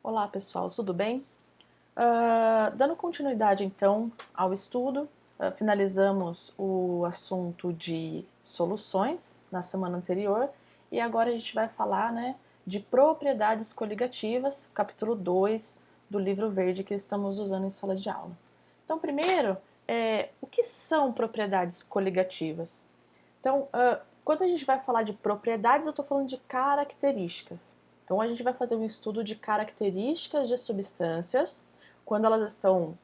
Olá pessoal, tudo bem? Dando continuidade então ao estudo, finalizamos o assunto de soluções na semana anterior e agora a gente vai falar, de propriedades coligativas, capítulo 2 do livro verde que estamos usando em sala de aula. Então, primeiro, o que são propriedades coligativas? Então, quando a gente vai falar de propriedades, eu estou falando de características. Então, a gente vai fazer um estudo de características de substâncias quando elas estão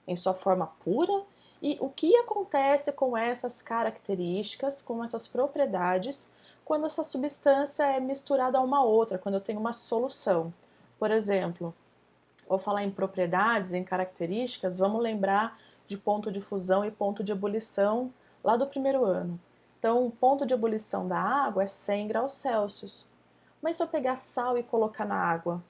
em sua forma pura e o que acontece com essas características, com essas propriedades, quando essa substância é misturada a uma outra, quando eu tenho uma solução. Por exemplo, vou falar em propriedades, em características, vamos lembrar de ponto de fusão e ponto de ebulição lá do primeiro ano. Então, o ponto de ebulição da água é 100 graus Celsius. Mas se eu pegar sal e colocar na água,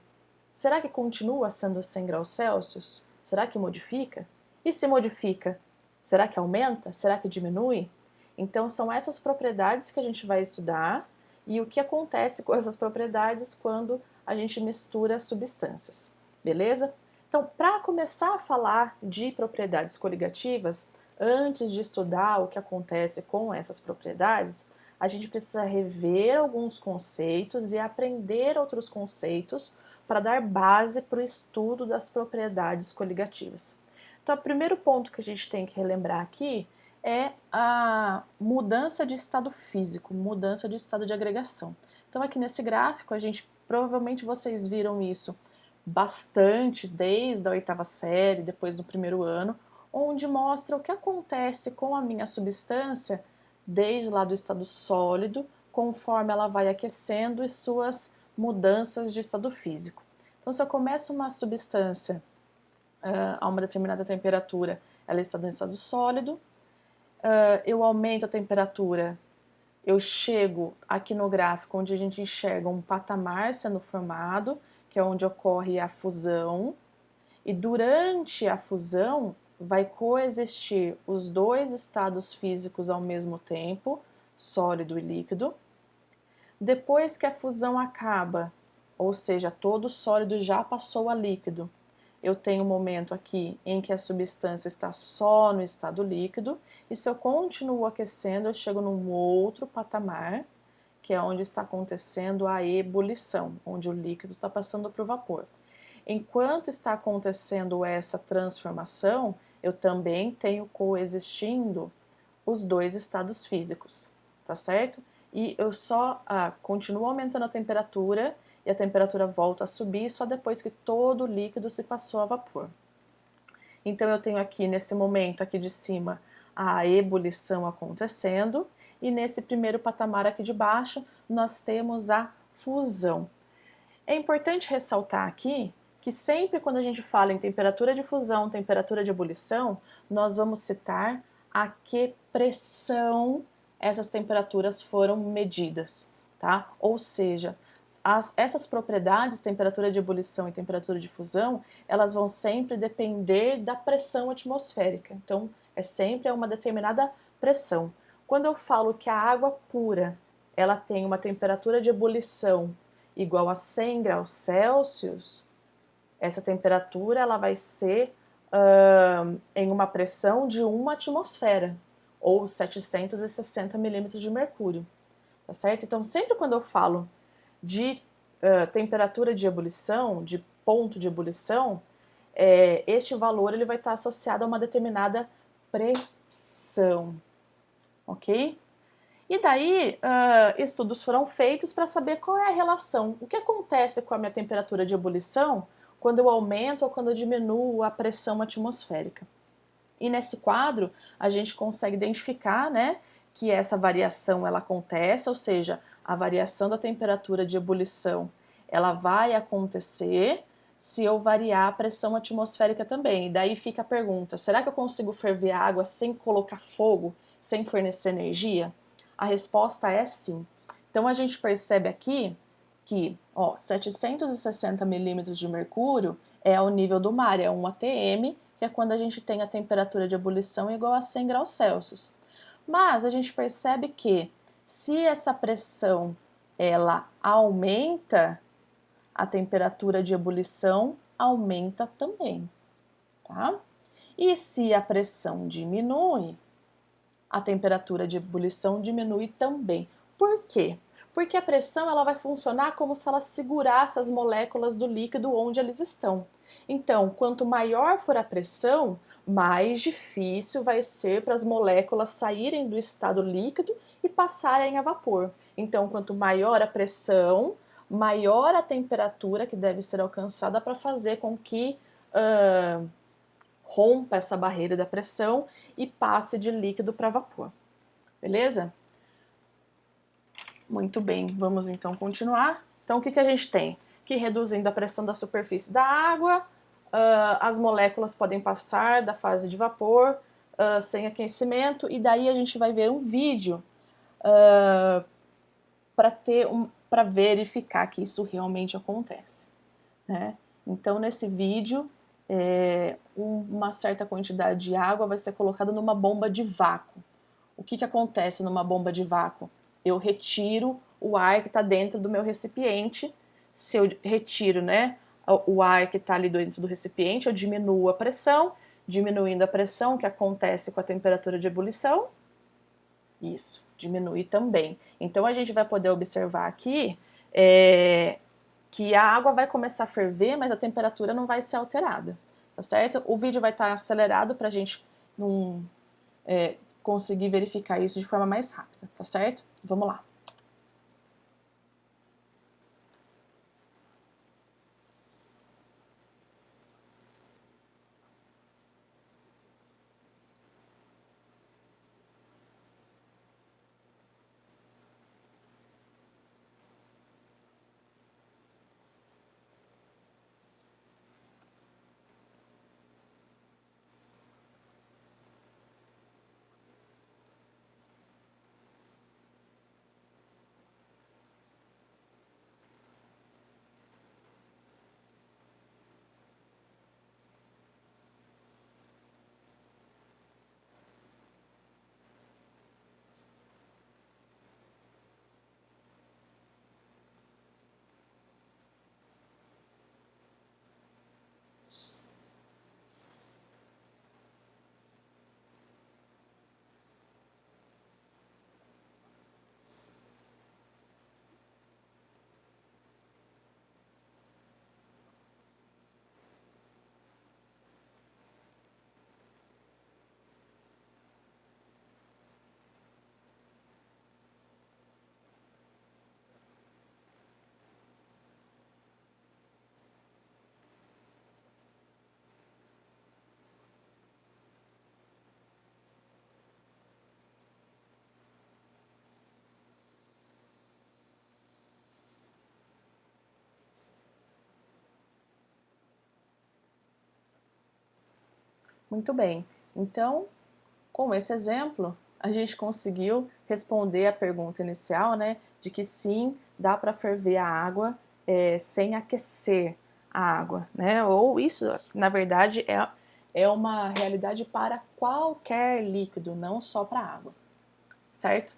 será que continua sendo 100 graus Celsius? Será que modifica? E se modifica, será que aumenta? Será que diminui? Então, são essas propriedades que a gente vai estudar e o que acontece com essas propriedades quando a gente mistura substâncias. Beleza? Então, para começar a falar de propriedades coligativas, antes de estudar o que acontece com essas propriedades, a gente precisa rever alguns conceitos e aprender outros conceitos para dar base para o estudo das propriedades coligativas. Então, o primeiro ponto que a gente tem que relembrar aqui é a mudança de estado físico, mudança de estado de agregação. Então, aqui nesse gráfico, provavelmente vocês viram isso bastante desde a oitava série, depois do primeiro ano, onde mostra o que acontece com a minha substância desde lá do estado sólido, conforme ela vai aquecendo e suas mudanças de estado físico. Então, se eu começo uma substância a uma determinada temperatura, ela está no estado sólido, eu aumento a temperatura, eu chego aqui no gráfico onde a gente enxerga um patamar sendo formado, que é onde ocorre a fusão, e durante a fusão vai coexistir os dois estados físicos ao mesmo tempo, sólido e líquido. Depois que a fusão acaba, ou seja, todo sólido já passou a líquido, eu tenho um momento aqui em que a substância está só no estado líquido, e se eu continuo aquecendo, eu chego num outro patamar, que é onde está acontecendo a ebulição, onde o líquido está passando para o vapor. Enquanto está acontecendo essa transformação, eu também tenho coexistindo os dois estados físicos, tá certo? E eu só continuo aumentando a temperatura e a temperatura volta a subir só depois que todo o líquido se passou a vapor. Então eu tenho aqui nesse momento aqui de cima a ebulição acontecendo e nesse primeiro patamar aqui de baixo nós temos a fusão. É importante ressaltar aqui que sempre quando a gente fala em temperatura de fusão, temperatura de ebulição, nós vamos citar a que pressão essas temperaturas foram medidas, tá? Ou seja, essas propriedades, temperatura de ebulição e temperatura de fusão, elas vão sempre depender da pressão atmosférica. Então, é sempre uma determinada pressão. Quando eu falo que a água pura, ela tem uma temperatura de ebulição igual a 100 graus Celsius, essa temperatura ela vai ser em uma pressão de 1 atmosfera, ou 760 milímetros de mercúrio, tá certo? Então, sempre quando eu falo de temperatura de ebulição, de ponto de ebulição, este valor ele vai estar associado a uma determinada pressão, ok? E daí, estudos foram feitos para saber qual é a relação, o que acontece com a minha temperatura de ebulição quando eu aumento ou quando eu diminuo a pressão atmosférica. E nesse quadro, a gente consegue identificar, que essa variação ela acontece, ou seja, a variação da temperatura de ebulição, ela vai acontecer se eu variar a pressão atmosférica também. E daí fica a pergunta, será que eu consigo ferver a água sem colocar fogo, sem fornecer energia? A resposta é sim. Então a gente percebe aqui que 760 milímetros de mercúrio é o nível do mar, é 1 atm, que é quando a gente tem a temperatura de ebulição igual a 100 graus Celsius. Mas a gente percebe que se essa pressão ela aumenta, a temperatura de ebulição aumenta também, tá? E se a pressão diminui, a temperatura de ebulição diminui também. Por quê? Porque a pressão ela vai funcionar como se ela segurasse as moléculas do líquido onde eles estão. Então, quanto maior for a pressão, mais difícil vai ser para as moléculas saírem do estado líquido e passarem a vapor. Então, quanto maior a pressão, maior a temperatura que deve ser alcançada para fazer com que rompa essa barreira da pressão e passe de líquido para vapor. Beleza? Muito bem, vamos então continuar. Então, o que a gente tem? Que reduzindo a pressão da superfície da água, as moléculas podem passar da fase de vapor sem aquecimento, e daí a gente vai ver um vídeo para verificar que isso realmente acontece, né? Então, nesse vídeo, uma certa quantidade de água vai ser colocada numa bomba de vácuo. O que acontece numa bomba de vácuo? Eu retiro o ar que está dentro do meu recipiente. Se eu retiro, né, o ar que está ali dentro do recipiente, eu diminuo a pressão. Diminuindo a pressão, o que acontece com a temperatura de ebulição? Isso, diminui também. Então, a gente vai poder observar aqui que a água vai começar a ferver, mas a temperatura não vai ser alterada, tá certo? O vídeo vai estar acelerado para a gente não conseguir verificar isso de forma mais rápida, tá certo? Vamos lá. Muito bem. Então, com esse exemplo, a gente conseguiu responder a pergunta inicial, né, de que sim, dá para ferver a água sem aquecer a água, né? Ou isso, na verdade, é uma realidade para qualquer líquido, não só para a água, certo?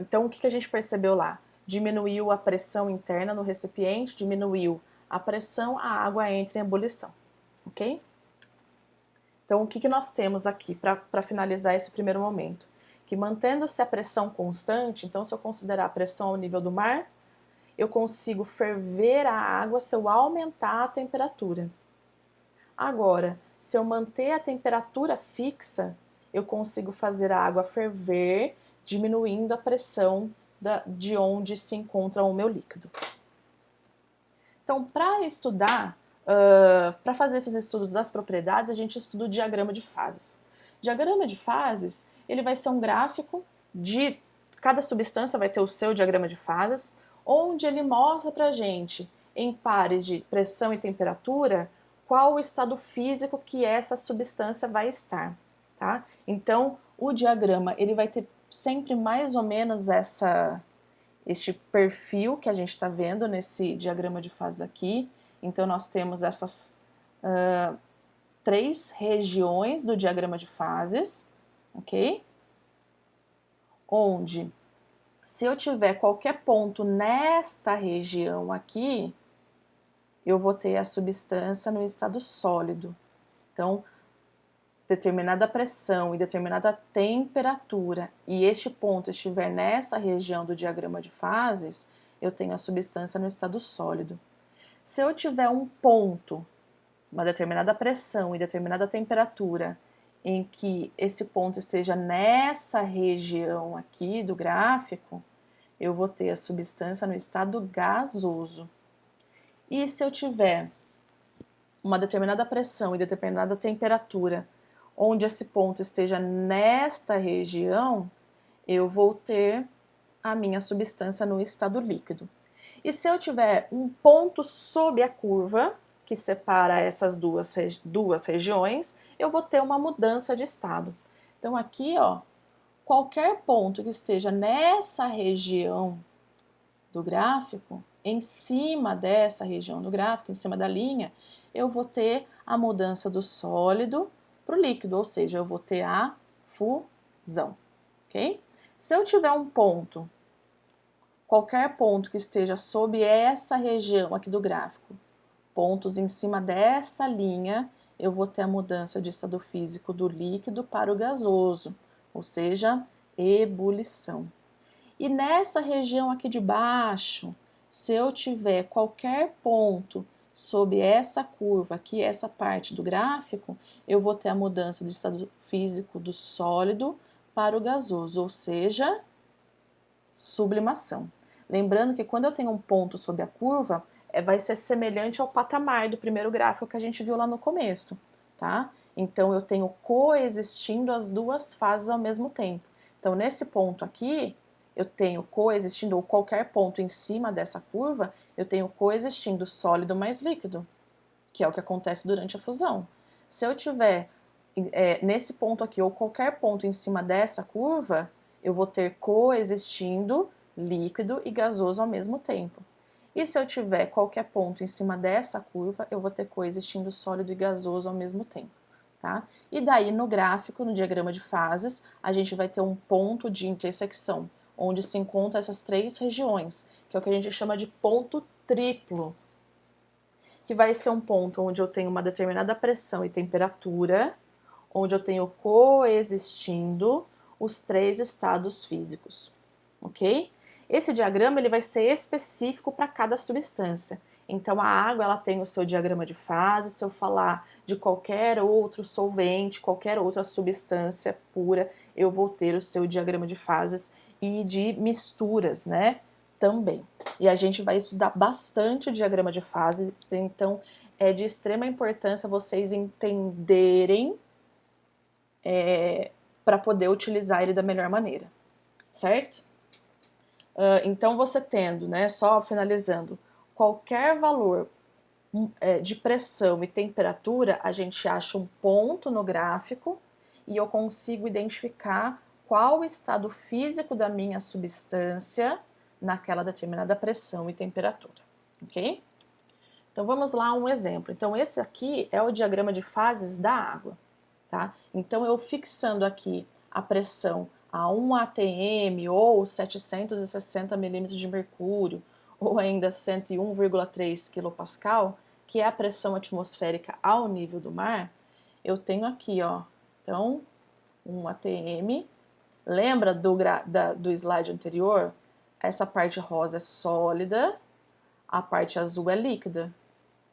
Então, o que a gente percebeu lá? Diminuiu a pressão interna no recipiente, diminuiu a pressão, a água entra em ebulição, ok? Então, o que nós temos aqui para finalizar esse primeiro momento? Que mantendo-se a pressão constante, então se eu considerar a pressão ao nível do mar, eu consigo ferver a água se eu aumentar a temperatura. Agora, se eu manter a temperatura fixa, eu consigo fazer a água ferver, diminuindo a pressão de onde se encontra o meu líquido. Então, para estudar, para fazer esses estudos das propriedades, a gente estuda o diagrama de fases. Diagrama de fases, ele vai ser um gráfico de cada substância vai ter o seu diagrama de fases, onde ele mostra para a gente, em pares de pressão e temperatura, qual o estado físico que essa substância vai estar, tá? Então, o diagrama, ele vai ter sempre mais ou menos este perfil que a gente está vendo nesse diagrama de fases aqui. Então, nós temos essas três regiões do diagrama de fases, ok? Onde, se eu tiver qualquer ponto nesta região aqui, eu vou ter a substância no estado sólido. Então, determinada pressão e determinada temperatura, e este ponto estiver nessa região do diagrama de fases, eu tenho a substância no estado sólido. Se eu tiver um ponto, uma determinada pressão e determinada temperatura, em que esse ponto esteja nessa região aqui do gráfico, eu vou ter a substância no estado gasoso. E se eu tiver uma determinada pressão e determinada temperatura, onde esse ponto esteja nesta região, eu vou ter a minha substância no estado líquido. E se eu tiver um ponto sob a curva, que separa essas duas regiões, eu vou ter uma mudança de estado. Então aqui, ó, qualquer ponto que esteja nessa região do gráfico, em cima dessa região do gráfico, em cima da linha, eu vou ter a mudança do sólido para o líquido, ou seja, eu vou ter a fusão, ok? Se eu tiver um ponto, qualquer ponto que esteja sob essa região aqui do gráfico, pontos em cima dessa linha, eu vou ter a mudança de estado físico do líquido para o gasoso, ou seja, ebulição. E nessa região aqui de baixo, se eu tiver qualquer ponto sob essa curva aqui, essa parte do gráfico, eu vou ter a mudança do estado físico do sólido para o gasoso, ou seja, sublimação. Lembrando que quando eu tenho um ponto sob a curva, vai ser semelhante ao patamar do primeiro gráfico que a gente viu lá no começo, tá? Então eu tenho coexistindo as duas fases ao mesmo tempo. Então nesse ponto aqui, eu tenho coexistindo, ou qualquer ponto em cima dessa curva, eu tenho coexistindo sólido mais líquido, que é o que acontece durante a fusão. Se eu tiver nesse ponto aqui, ou qualquer ponto em cima dessa curva, eu vou ter coexistindo líquido e gasoso ao mesmo tempo. E se eu tiver qualquer ponto em cima dessa curva, eu vou ter coexistindo sólido e gasoso ao mesmo tempo, tá? E daí no gráfico, no diagrama de fases, a gente vai ter um ponto de intersecção, onde se encontram essas três regiões, que é o que a gente chama de ponto triplo, que vai ser um ponto onde eu tenho uma determinada pressão e temperatura, onde eu tenho coexistindo os três estados físicos, ok? Esse diagrama ele vai ser específico para cada substância. Então a água ela tem o seu diagrama de fase. Se eu falar de qualquer outro solvente, qualquer outra substância pura, eu vou ter o seu diagrama de fases e de misturas, né? Também. E a gente vai estudar bastante o diagrama de fases, então é de extrema importância vocês entenderem para poder utilizar ele da melhor maneira, certo? Então, você tendo, né, só finalizando, qualquer valor de pressão e temperatura, a gente acha um ponto no gráfico e eu consigo identificar qual o estado físico da minha substância naquela determinada pressão e temperatura, ok? Então, vamos lá um exemplo. Então, esse aqui é o diagrama de fases da água, tá? Então, eu fixando aqui a pressão a 1 atm ou 760 milímetros de mercúrio, ou ainda 101,3 kPa, que é a pressão atmosférica ao nível do mar, eu tenho aqui, ó, então, 1 atm. Lembra do slide anterior? Essa parte rosa é sólida, a parte azul é líquida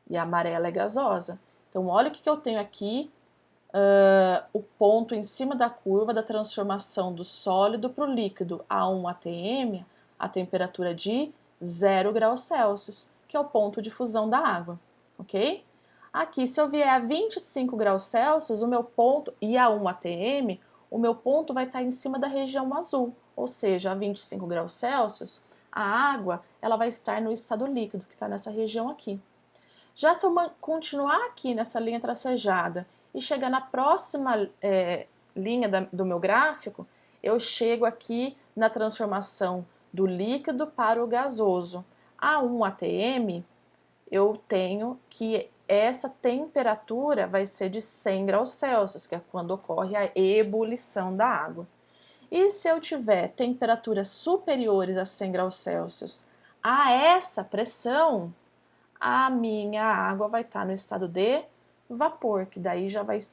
e a amarela é gasosa. Então, olha o que eu tenho aqui, o ponto em cima da curva da transformação do sólido para o líquido a 1 atm, a temperatura de 0 graus Celsius, que é o ponto de fusão da água, ok? Aqui, se eu vier a 25 graus Celsius, o meu ponto, e a 1 atm, o meu ponto vai estar em cima da região azul, ou seja, a 25 graus Celsius, a água ela vai estar no estado líquido, que está nessa região aqui. Já se eu continuar aqui nessa linha tracejada e chegar na próxima linha do meu gráfico, eu chego aqui na transformação do líquido para o gasoso. A 1 atm, eu tenho que essa temperatura vai ser de 100 graus Celsius, que é quando ocorre a ebulição da água. E se eu tiver temperaturas superiores a 100 graus Celsius a essa pressão, a minha água vai estar no estado de vapor, que daí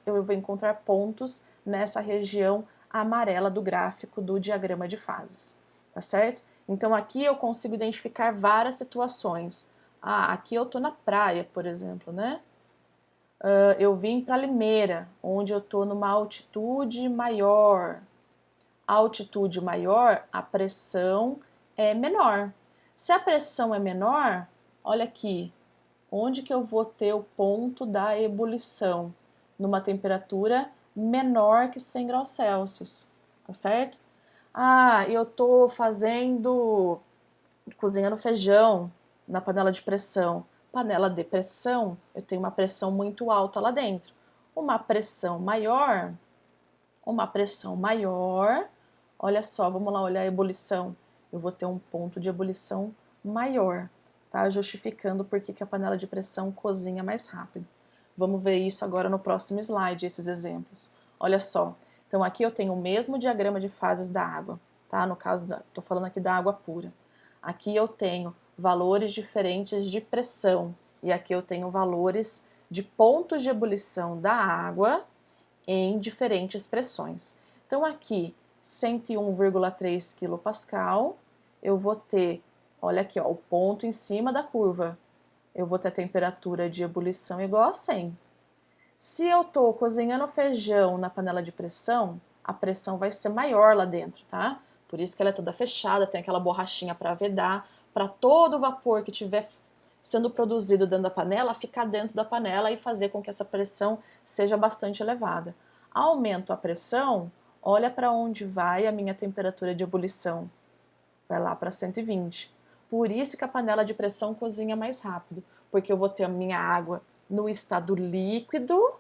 eu vou encontrar pontos nessa região amarela do gráfico do diagrama de fases, tá certo? Então aqui eu consigo identificar várias situações. Ah, aqui eu tô na praia, por exemplo, né? Eu vim para Limeira, onde eu tô numa altitude maior. A altitude maior, a pressão é menor. Se a pressão é menor, olha aqui, onde que eu vou ter o ponto da ebulição? Numa temperatura menor que 100 graus Celsius, tá certo? Ah, eu tô cozinhando feijão na panela de pressão. Panela de pressão, eu tenho uma pressão muito alta lá dentro. Uma pressão maior, olha só, vamos lá olhar a ebulição. Eu vou ter um ponto de ebulição maior, tá? Justificando por que a panela de pressão cozinha mais rápido. Vamos ver isso agora no próximo slide, esses exemplos. Olha só, então aqui eu tenho o mesmo diagrama de fases da água, tá? No caso, estou falando aqui da água pura. Aqui eu tenho valores diferentes de pressão e aqui eu tenho valores de pontos de ebulição da água em diferentes pressões. Então aqui, 101,3 kPa, eu vou ter, olha aqui, ó, o ponto em cima da curva. Eu vou ter a temperatura de ebulição igual a 100. Se eu estou cozinhando feijão na panela de pressão, a pressão vai ser maior lá dentro, tá? Por isso que ela é toda fechada, tem aquela borrachinha para vedar, para todo o vapor que estiver sendo produzido dentro da panela ficar dentro da panela e fazer com que essa pressão seja bastante elevada. Aumento a pressão, olha para onde vai a minha temperatura de ebulição. Vai lá para 120. Por isso que a panela de pressão cozinha mais rápido, porque eu vou ter a minha água no estado líquido,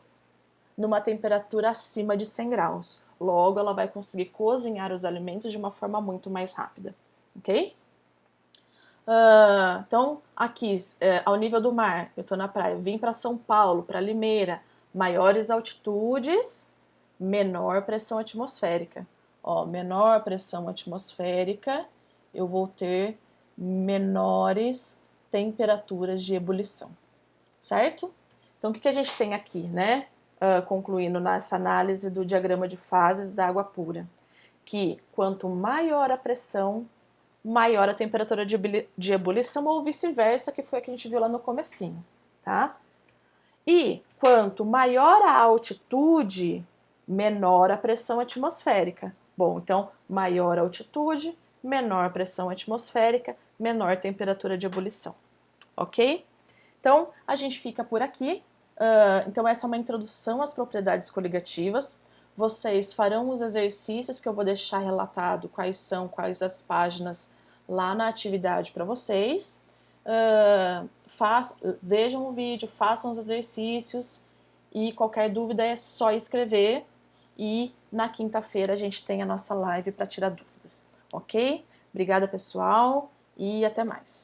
numa temperatura acima de 100 graus. Logo, ela vai conseguir cozinhar os alimentos de uma forma muito mais rápida, ok? Então, aqui, ao nível do mar, eu estou na praia, vim para São Paulo, para Limeira, maiores altitudes, menor pressão atmosférica. Ó, menor pressão atmosférica, eu vou ter menores temperaturas de ebulição, certo? Então, o que a gente tem aqui, né? Concluindo nessa análise do diagrama de fases da água pura, que quanto maior a pressão, maior a temperatura de ebulição ou vice-versa, que foi a que a gente viu lá no comecinho, tá? E quanto maior a altitude, menor a pressão atmosférica. Bom, então, maior altitude, menor pressão atmosférica, menor temperatura de ebulição, ok? Então, a gente fica por aqui. Então, essa é uma introdução às propriedades coligativas. Vocês farão os exercícios que eu vou deixar relatado quais as páginas lá na atividade para vocês. Vejam o vídeo, façam os exercícios e qualquer dúvida é só escrever. E na quinta-feira a gente tem a nossa live para tirar dúvidas, ok? Obrigada, pessoal, e até mais.